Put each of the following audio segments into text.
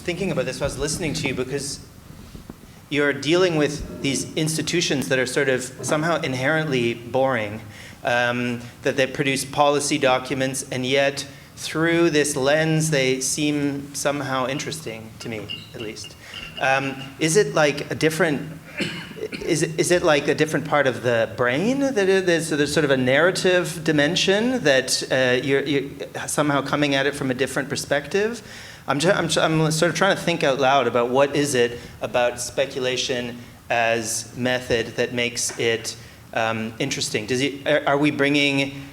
thinking about this while I was listening to you, because you're dealing with these institutions that are sort of somehow inherently boring, that they produce policy documents, and yet through this lens they seem somehow interesting, to me at least. Is it like a different, is it like a different part of the brain that there's sort of a narrative dimension that you're somehow coming at it from a different perspective? I'm sort of trying to think out loud about what is it about speculation as method that makes it interesting. Are we bringing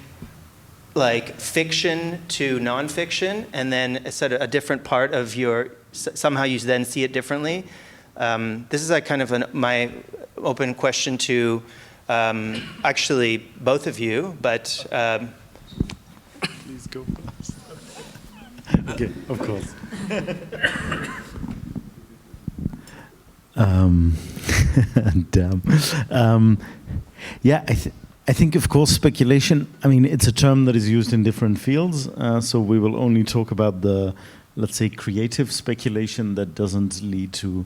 like fiction to nonfiction, and then a sort of a different part of your, somehow you then see it differently? This is like kind of my open question to actually both of you, but please go first. Okay, of course. Damn. Yeah, I think, of course, speculation, I mean, it's a term that is used in different fields, so we will only talk about the, let's say, creative speculation that doesn't lead to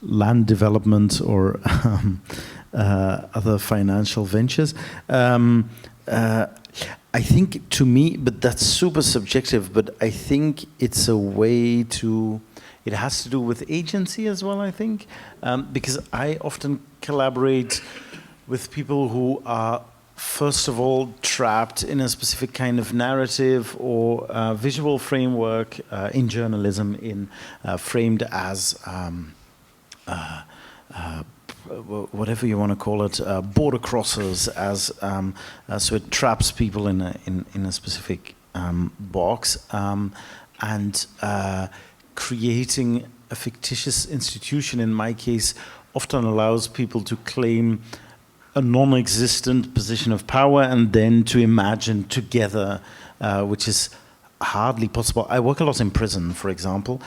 land development or other financial ventures. I think, to me, but that's super subjective, but I think it's a way to, it has to do with agency as well, I think, because I often collaborate with people who are, first of all, trapped in a specific kind of narrative or visual framework in journalism, framed as whatever you want to call it, border crossers, as so it traps people in a specific box, and creating a fictitious institution, in my case, often allows people to claim a non-existent position of power and then to imagine together, which is hardly possible. I work a lot in prison, for example.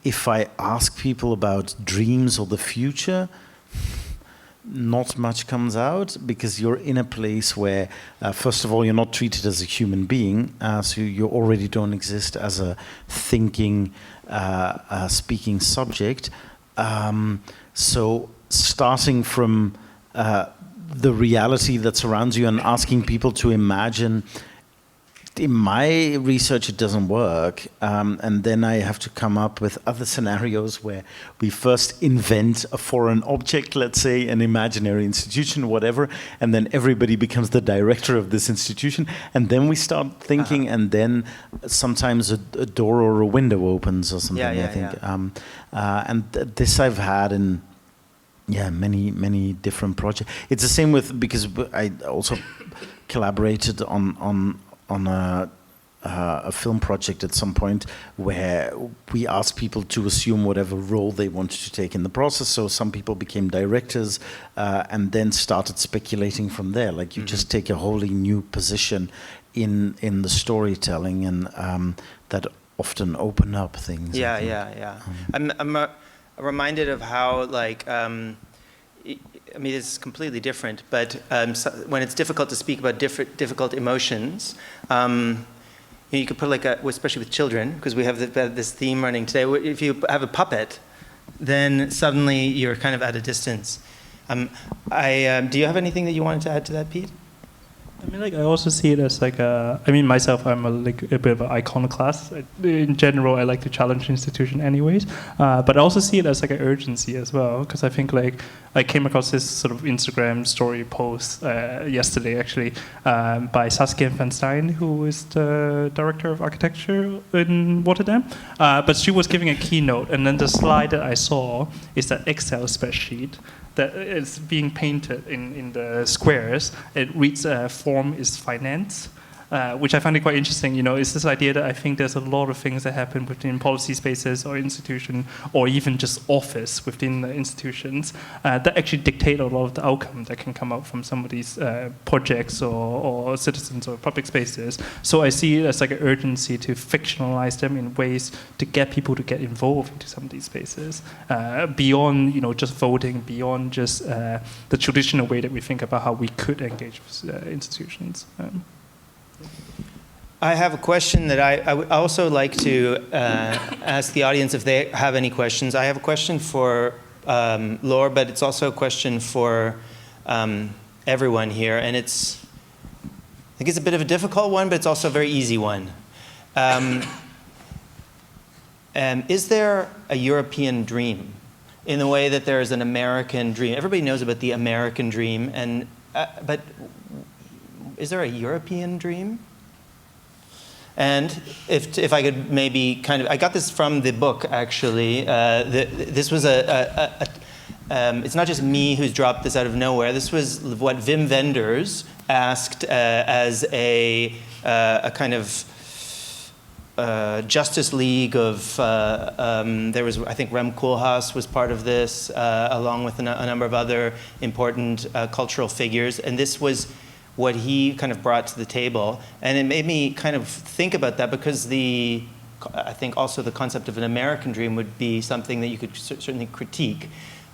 If I ask people about dreams or the future, not much comes out, because you're in a place where, first of all, you're not treated as a human being, so you already don't exist as a thinking, speaking subject. So starting from the reality that surrounds you and asking people to imagine, in my research it doesn't work, and then I have to come up with other scenarios where we first invent a foreign object, let's say an imaginary institution, whatever, and then everybody becomes the director of this institution, and then we start thinking, and then sometimes a door or a window opens or something, I think. And this I've had in many different projects. It's the same with, because I also collaborated on a film project at some point where we asked people to assume whatever role they wanted to take in the process. So some people became directors and then started speculating from there. Like you just take a wholly new position in the storytelling, and that often open up things. I'm reminded of how, like, I mean, it's completely different, but so when it's difficult to speak about difficult emotions, you could put like especially with children, because we have this theme running today. If you have a puppet, then suddenly you're kind of at a distance. Do you have anything that you wanted to add to that, Pete? I mean, like, I also see it as like I mean, myself, I'm a bit of an iconoclast. In general, I like to challenge institution anyways. But I also see it as like an urgency as well, because I think like I came across this sort of Instagram story post yesterday, actually, by Saskia Van Stein, who is the director of architecture in Rotterdam. But she was giving a keynote, and then the slide that I saw is that Excel spreadsheet that is being painted in the squares. It reads form is finance, which I find it quite interesting. You know, it's this idea that I think there's a lot of things that happen within policy spaces or institution, or even just office within the institutions, that actually dictate a lot of the outcome that can come out from some of these projects or citizens or public spaces. So I see it as like an urgency to fictionalize them in ways to get people to get involved into some of these spaces, beyond, you know, just voting, beyond just the traditional way that we think about how we could engage with institutions. I have a question that I would also like to ask the audience if they have any questions. I have a question for Laure, but it's also a question for everyone here, and I think it's a bit of a difficult one, but it's also a very easy one. Is there a European dream in the way that there is an American dream? Everybody knows about the American dream, but is there a European dream? And if I could maybe I got this from the book actually. This was it's not just me who's dropped this out of nowhere. This was what Wim Wenders asked as a kind of Justice League of, there was, I think Rem Koolhaas was part of this, along with a number of other important cultural figures. And this was what he kind of brought to the table. And it made me kind of think about that, because I think also the concept of an American dream would be something that you could certainly critique.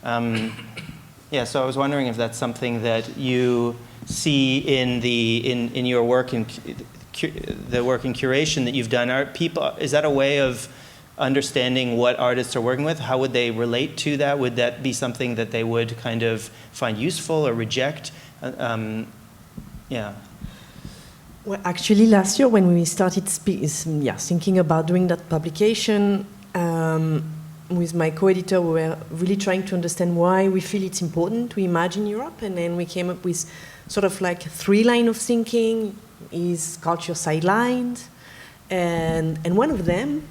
Yeah, so I was wondering if that's something that you see in your work in the work in curation that you've done. Is that a way of understanding what artists are working with? How would they relate to that? Would that be something that they would kind of find useful or reject? Yeah. Well, actually, last year when we started thinking about doing that publication, with my co-editor, we were really trying to understand why we feel it's important to imagine Europe, and then we came up with sort of like 3 lines of thinking. Is culture sidelined? And one of them,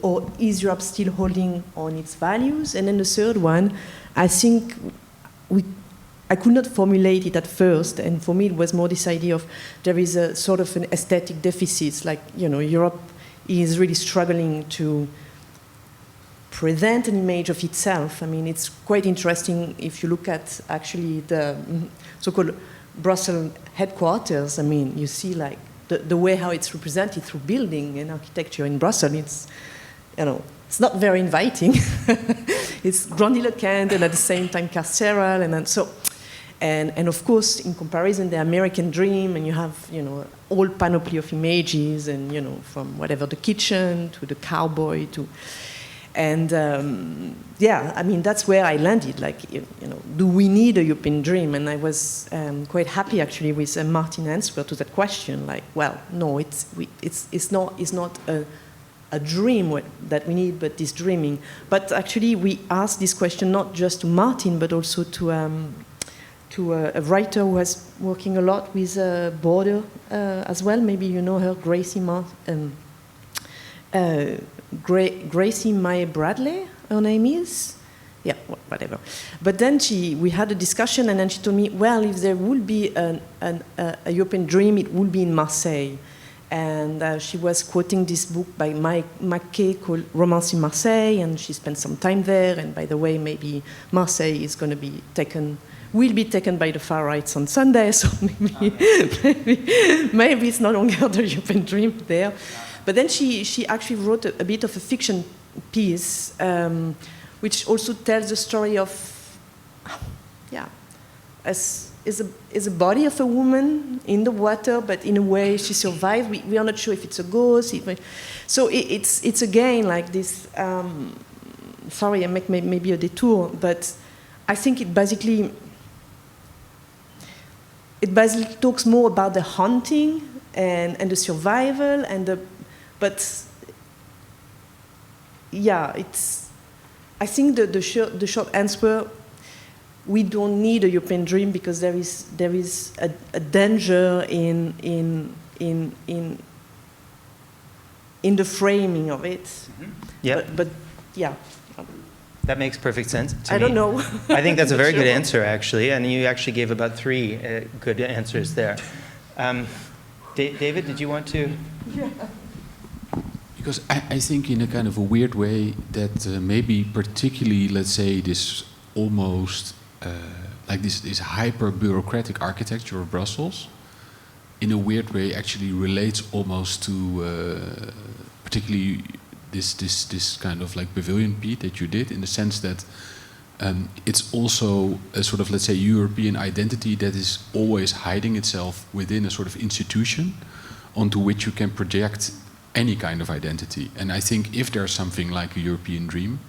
or is Europe still holding on its values? And then the third one, I think I could not formulate it at first, and for me it was more this idea of there is a sort of an aesthetic deficit, like, Europe is really struggling to present an image of itself. I mean, it's quite interesting if you look at actually the so-called Brussels headquarters. I mean, you see like the way how it's represented through building and architecture in Brussels. It's, it's not very inviting. It's grandiloquent and at the same time carceral, and of course, in comparison, the American dream, and you have, all panoply of images, and, from whatever, the kitchen to the cowboy to, and I mean, that's where I landed. Like, do we need a European dream? And I was quite happy actually with Martin's answer to that question. Like, well, no, it's not a dream that we need, but this dreaming. But actually, we asked this question not just to Martin, but also to a writer who was working a lot with border as well. Maybe you know her, Gracie Mae Bradley, her name is? Yeah, whatever. But then we had a discussion, and then she told me, well, if there would be a European dream, it would be in Marseille. And she was quoting this book by Mike McKay called Romance in Marseille, and she spent some time there. And by the way, maybe Marseille is going to be will be taken by the far rights on Sunday, so maybe it's no longer the European dream there. But then she actually wrote a bit of a fiction piece, which also tells the story of, is a body of a woman in the water, but in a way she survived. We are not sure if it's a ghost. So it's again like this. Sorry, I make maybe a detour, but I think it basically talks more about the hunting and the survival but yeah, I think the short answer, we don't need a European dream because there is a danger in the framing of it. Mm-hmm. Yeah. But yeah. That makes perfect sense to me. I don't know. I think that's a very good answer, actually, and you actually gave about 3 good answers there. David, did you want to? Yeah. Because I think in a kind of a weird way that maybe particularly, let's say, this almost like this hyper-bureaucratic architecture of Brussels, in a weird way actually relates almost to particularly this kind of like pavilion piece that you did, in the sense that it's also a sort of, let's say, European identity that is always hiding itself within a sort of institution onto which you can project any kind of identity. And I think if there's something like a European dream,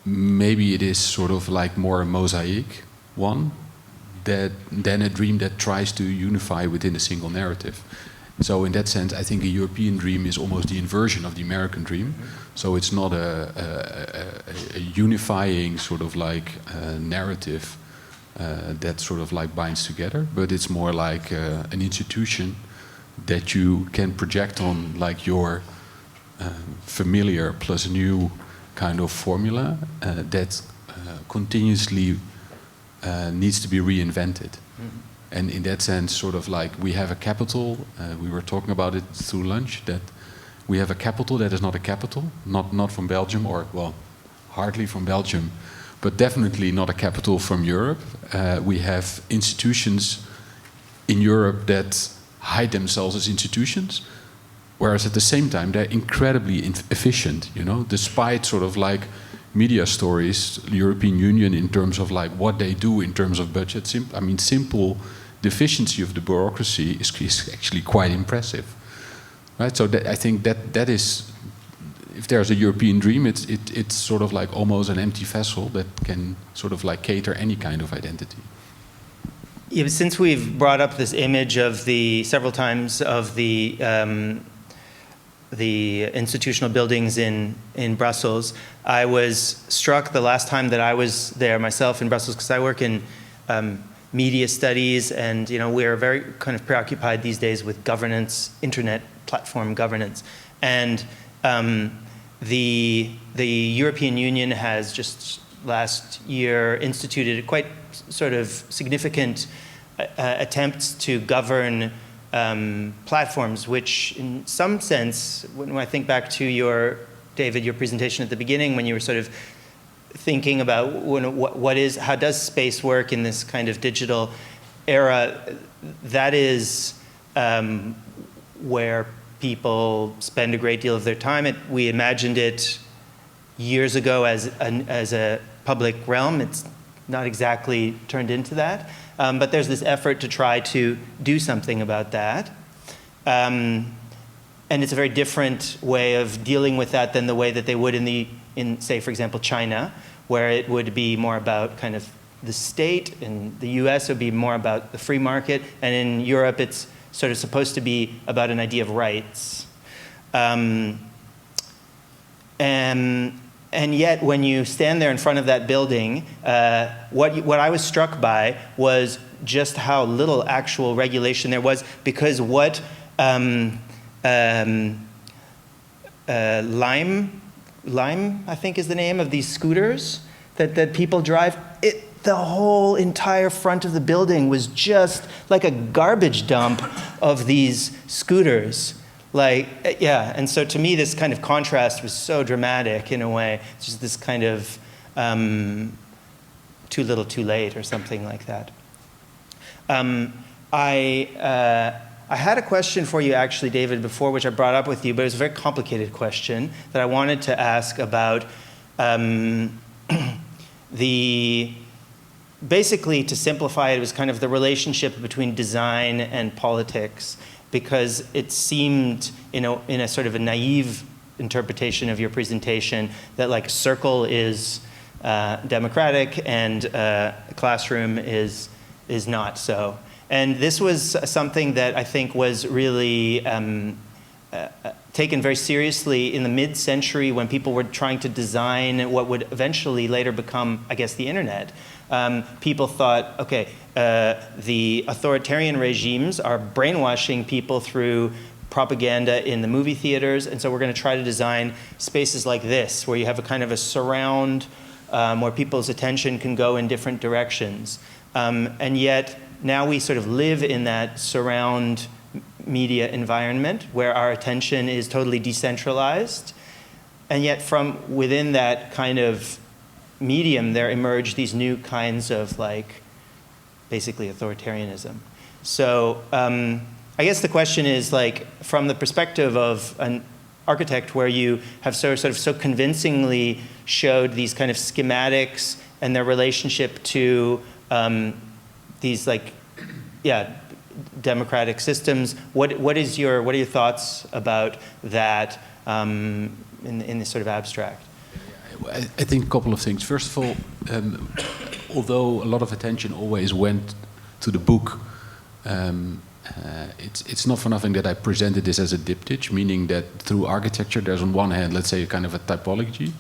maybe it is sort of like more a mosaic one than a dream that tries to unify within a single narrative. So in that sense, I think a European dream is almost the inversion of the American dream. So it's not a unifying sort of like narrative that sort of like binds together, but it's more like an institution that you can project on like your familiar plus new kind of formula that continuously needs to be reinvented. Mm-hmm. And in that sense, sort of like we have a capital, we were talking about it through lunch, that we have a capital that is not a capital, not from Belgium, or well, hardly from Belgium, but definitely not a capital from Europe. We have institutions in Europe that hide themselves as institutions, whereas at the same time they're incredibly efficient, you know, despite sort of like media stories, the European Union in terms of like what they do in terms of budget. Simple, the efficiency of the bureaucracy is actually quite impressive, right? So I think that is, if there's a European dream, it's sort of like almost an empty vessel that can sort of like cater any kind of identity. Yeah, since we've brought up this image of several times of the institutional buildings in Brussels, I was struck the last time that I was there myself in Brussels, because I work in media studies, and you know, we're very kind of preoccupied these days with governance, internet platform governance, and the European Union has just last year instituted a quite sort of significant attempts to govern platforms, which in some sense, when I think back to David, your presentation at the beginning, when you were sort of thinking about how does space work in this kind of digital era, that is where people spend a great deal of their time. We imagined it years ago as a public realm. It's not exactly turned into that. But there's this effort to try to do something about that. And it's a very different way of dealing with that than the way that they would in say, for example, China, where it would be more about kind of the state. In the US, it would be more about the free market. And in Europe, it's sort of supposed to be about an idea of rights. And yet, when you stand there in front of that building, what I was struck by was just how little actual regulation there was, because what Lime, I think is the name of these scooters that people drive, the whole entire front of the building was just like a garbage dump of these scooters. Like, yeah, and so to me, this kind of contrast was so dramatic in a way. It's just this kind of too little, too late, or something like that. I had a question for you, actually, David, before, which I brought up with you, but it was a very complicated question that I wanted to ask about basically, to simplify it, was kind of the relationship between design and politics, because it seemed, in a sort of a naive interpretation of your presentation, that like circle is democratic and classroom is not so. And this was something that I think was really taken very seriously in the mid-century, when people were trying to design what would eventually later become, I guess, the internet. People thought, okay, the authoritarian regimes are brainwashing people through propaganda in the movie theaters, and so we're going to try to design spaces like this, where you have a kind of a surround where people's attention can go in different directions. And yet, now we sort of live in that surround media environment where our attention is totally decentralized, and yet from within that kind of medium, there emerge these new kinds of, like, basically authoritarianism. So I guess the question is, like, from the perspective of an architect, where you have sort of so convincingly showed these kind of schematics and their relationship to these, like, yeah, democratic systems. What are your thoughts about that in this sort of abstract? I think a couple of things. First of all, although a lot of attention always went to the book, it's not for nothing that I presented this as a diptych, meaning that through architecture there's on one hand, let's say, a kind of a typology,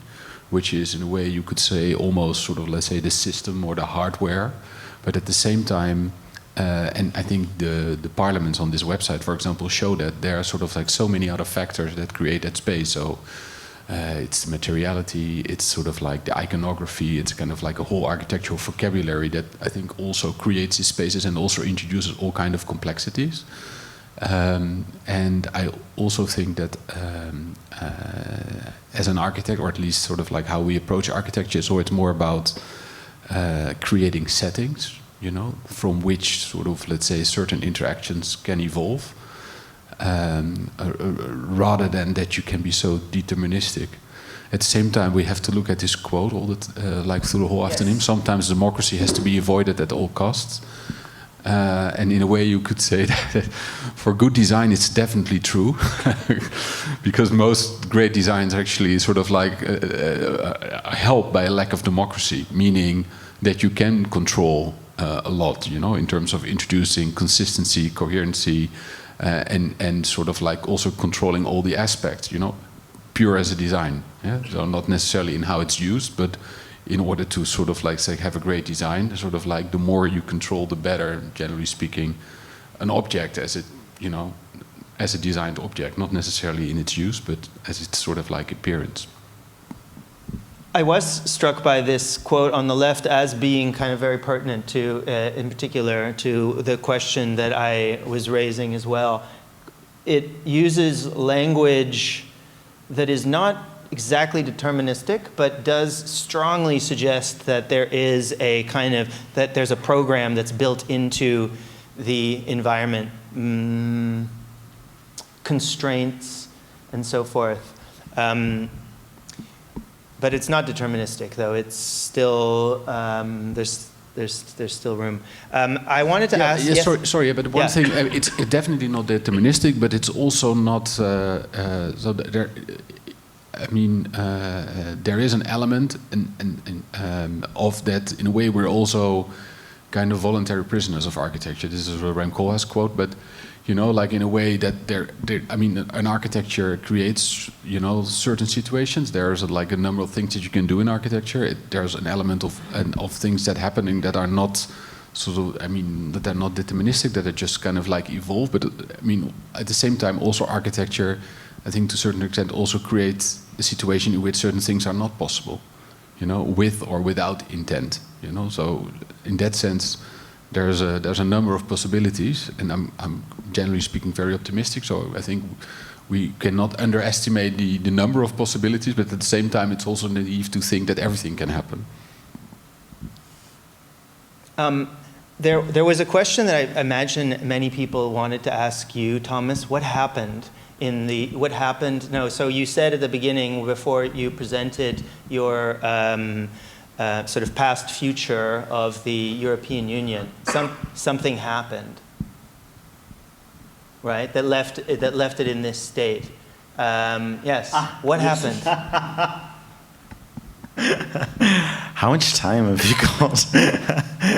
which is in a way you could say almost sort of, let's say, the system or the hardware, but at the same time, and I think the parliaments on this website, for example, show that there are sort of like so many other factors that create that space. So it's materiality, it's sort of like the iconography, it's kind of like a whole architectural vocabulary that I think also creates these spaces and also introduces all kind of complexities. And I also think that as an architect, or at least sort of like how we approach architecture, so it's more about creating settings, you know, from which sort of, let's say, certain interactions can evolve. Rather than that you can be so deterministic. At the same time, we have to look at this quote all like through the whole afternoon. Sometimes democracy has to be avoided at all costs. And in a way you could say that for good design it's definitely true. Because most great designs are actually sort of like helped by a lack of democracy, meaning that you can control a lot, you know, in terms of introducing consistency, coherency, and sort of like also controlling all the aspects, you know, pure as a design. Yeah? So not necessarily in how it's used, but in order to sort of like say have a great design, sort of like the more you control, the better, generally speaking, an object as it, you know, as a designed object, not necessarily in its use, but as its sort of like appearance. I was struck by this quote on the left as being kind of very pertinent to, in particular, to the question that I was raising as well. It uses language that is not exactly deterministic, but does strongly suggest that there is a kind of, that there's a program that's built into the environment, constraints, and so forth. But it's not deterministic, though. It's still there's still room. I wanted to ask. Yes, Yes. sorry, but one thing, it's definitely not deterministic, but it's also not. So there, I mean, there is an element of that. In a way, we're also kind of voluntary prisoners of architecture. This is a Rem Koolhaas quote, but. You know, like in a way that I mean, an architecture creates, you know, certain situations. There's like a number of things that you can do in architecture. There's an element of things that happening that are not sort of, I mean, that are not deterministic, that are just kind of like evolve. But I mean, at the same time, also architecture, I think to a certain extent, also creates a situation in which certain things are not possible, you know, with or without intent, you know. So in that sense, there's a number of possibilities, and I'm generally speaking very optimistic. So I think we cannot underestimate the number of possibilities, but at the same time, it's also naive to think that everything can happen. There was a question that I imagine many people wanted to ask you, Thomas. What happened in the? What happened? No. So you said at the beginning, before you presented your sort of past future of the European Union, something happened, right? That left it in this state. Yes. What happened? How much time have you got?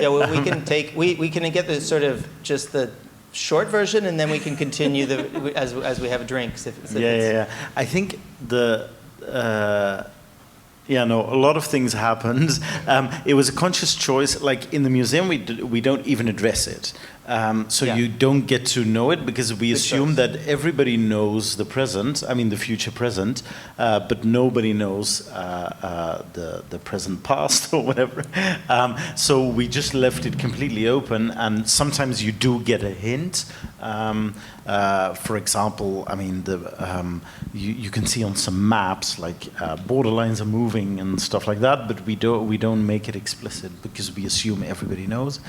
Yeah, well, we can get the sort of just the short version, and then we can continue as we have drinks. Yeah. I think a lot of things happened. It was a conscious choice. Like in the museum, we don't even address it. You don't get to know it because we assume that everybody knows the present, I mean the future present, but nobody knows the present past or whatever. So we just left it completely open, and sometimes you do get a hint. For example, I mean, you can see on some maps like borderlines are moving and stuff like that, but we don't make it explicit because we assume everybody knows.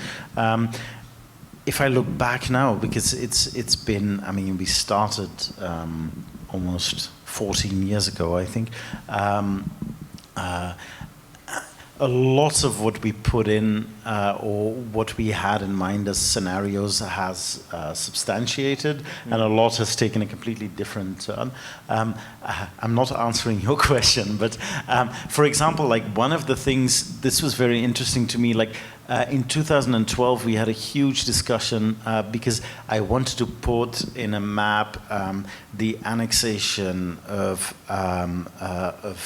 If I look back now, because it's been, I mean, we started almost 14 years ago, I think. a lot of what we put in or what we had in mind as scenarios has substantiated, and a lot has taken a completely different turn. I'm not answering your question, but for example, like one of the things, this was very interesting to me, like in 2012 we had a huge discussion because I wanted to put in a map the annexation of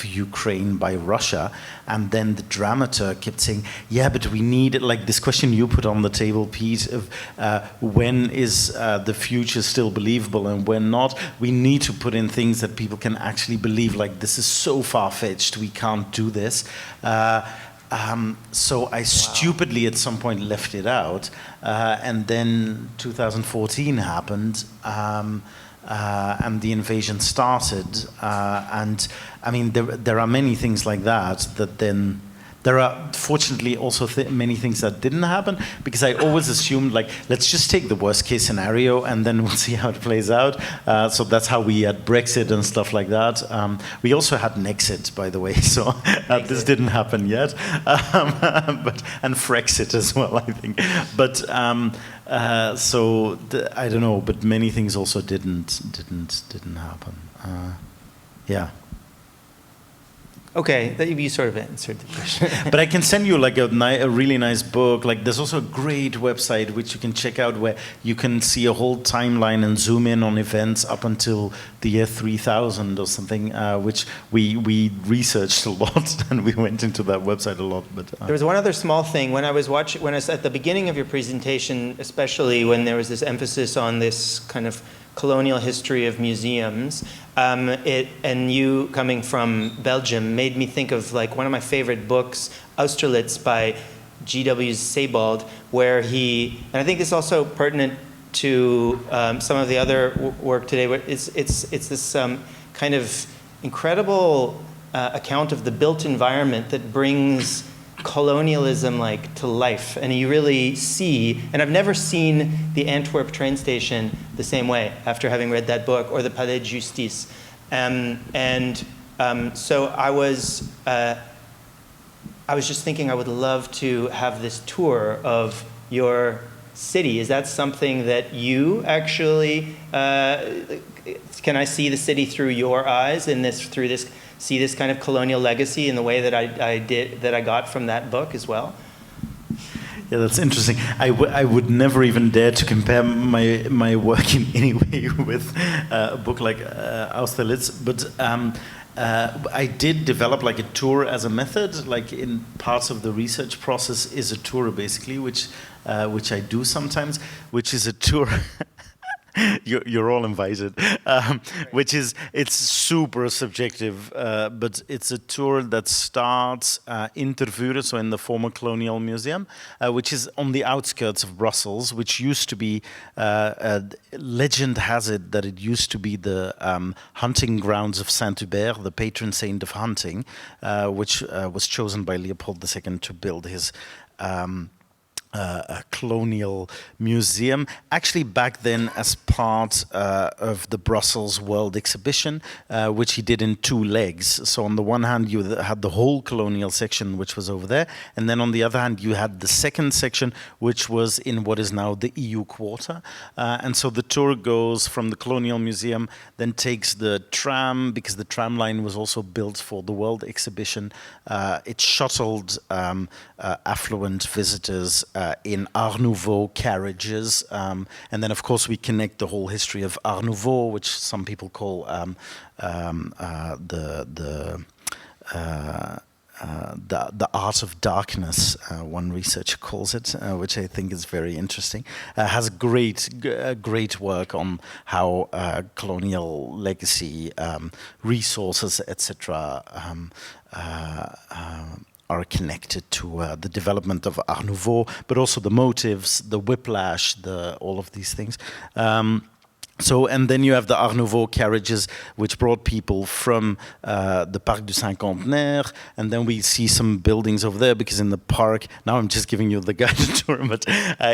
Ukraine by Russia, and then the dramaturg kept saying, yeah, but we need, like this question you put on the table, Pete, of when is the future still believable and when not. We need to put in things that people can actually believe, like this is so far-fetched, we can't do this. So I stupidly at some point left it out, and then 2014 happened, and the invasion started, and I mean there are many things like that then. There are fortunately also many things that didn't happen, because I always assumed, like, let's just take the worst case scenario and then we'll see how it plays out. So that's how we had Brexit and stuff like that. We also had an exit, by the way, so this didn't happen yet. And Frexit as well, I think. But so I don't know, but many things also didn't happen. Yeah. Okay, you sort of answered the question. But I can send you like a really nice book. Like there's also a great website which you can check out where you can see a whole timeline and zoom in on events up until the year 3000 or something, which we researched a lot and we went into that website a lot. But there was one other small thing when I was at the beginning of your presentation, especially when there was this emphasis on this kind of colonial history of museums, and you coming from Belgium made me think of like one of my favorite books, Austerlitz by G.W. Sebald, where he, and I think it's also pertinent to some of the other work today, but it's this kind of incredible account of the built environment that brings colonialism like to life, and you really see, and I've never seen the Antwerp train station the same way after having read that book, or the Palais de Justice, so I was just thinking I would love to have this tour of your city. Is that something that you actually can I see the city through your eyes in this, through this, see this kind of colonial legacy in the way that I got from that book as well? Yeah, that's interesting. I would never even dare to compare my work in any way with a book like Austerlitz, but I did develop like a tour as a method, like in parts of the research process is a tour basically, which I do sometimes, which is a tour. You're all invited, which is, it's super subjective, but it's a tour that starts in Tervuren, so in the former colonial museum, which is on the outskirts of Brussels, which used to be, legend has it that it used to be the hunting grounds of Saint-Hubert, the patron saint of hunting, which was chosen by Leopold II to build his a colonial museum, actually back then as part of the Brussels World Exhibition, which he did in two legs. So on the one hand, you had the whole colonial section, which was over there, and then on the other hand, you had the second section, which was in what is now the EU Quarter. And so the tour goes from the Colonial Museum, then takes the tram, because the tram line was also built for the World Exhibition. It shuttled affluent visitors in Art Nouveau carriages, and then of course we connect the whole history of Art Nouveau, which some people call the art of darkness, one researcher calls it, which I think is very interesting. Has great work on how colonial legacy, resources, etc. Are connected to the development of Art Nouveau, but also the motives, the whiplash, all of these things. So, and then you have the Art Nouveau carriages, which brought people from the Parc du Cinquantenaire, and then we see some buildings over there, because in the park, now I'm just giving you the guided tour, but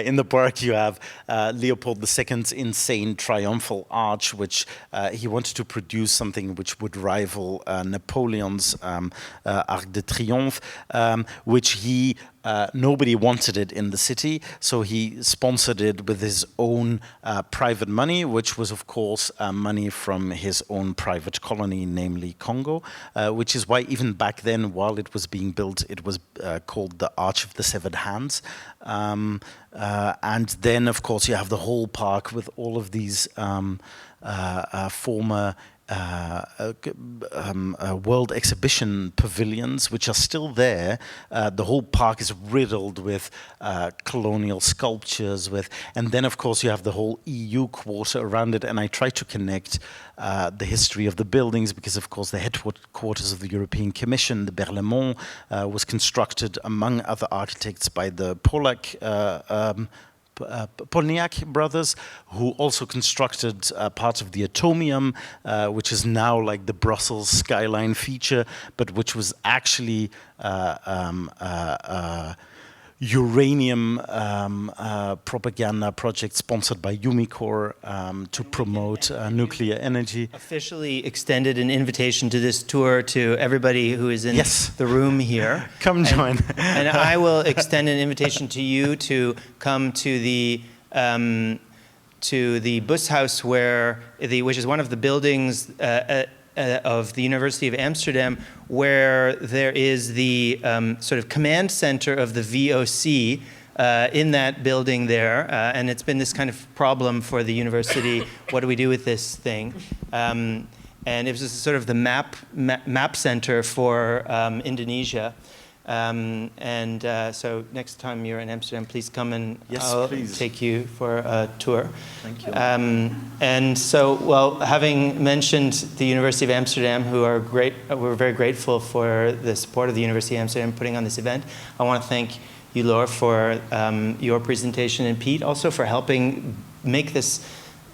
in the park you have Leopold II's insane triumphal arch, which he wanted to produce something which would rival Napoleon's Arc de Triomphe, which he nobody wanted it in the city, so he sponsored it with his own private money, which was, of course, money from his own private colony, namely Congo, which is why even back then, while it was being built, it was called the Arch of the Severed Hands. And then, of course, you have the whole park with all of these former world exhibition pavilions, which are still there. The whole park is riddled with colonial sculptures, and then of course you have the whole EU quarter around it. And I try to connect the history of the buildings, because of course the headquarters of the European Commission, the Berlaymont, was constructed among other architects by the Polniak brothers, who also constructed part of the Atomium, which is now like the Brussels skyline feature, but which was actually uranium propaganda project sponsored by Umicore to promote nuclear energy. Officially extended an invitation to this tour to everybody who is in the room here. Come join. And I will extend an invitation to you to come to the Bushuis, which is one of the buildings of the University of Amsterdam, where there is the sort of command center of the VOC in that building there. And it's been this kind of problem for the university. What do we do with this thing? And it was sort of the map center for Indonesia. So next time you're in Amsterdam, please come and I'll take you for a tour. Thank you. And so, well, having mentioned the University of Amsterdam, who are great, we're very grateful for the support of the University of Amsterdam putting on this event. I want to thank you, Laure, for your presentation, and Pete also for helping make this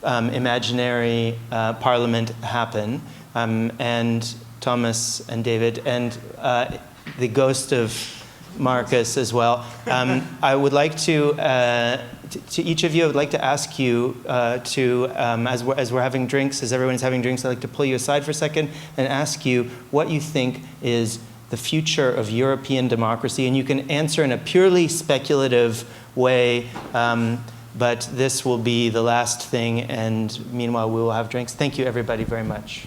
imaginary parliament happen, and Thomas and David, and the ghost of Marcus as well. I would like to each of you, I would like to ask you as we're having drinks, as everyone's having drinks, I'd like to pull you aside for a second and ask you what you think is the future of European democracy. And you can answer in a purely speculative way, but this will be the last thing, and meanwhile we will have drinks. Thank you, everybody, very much.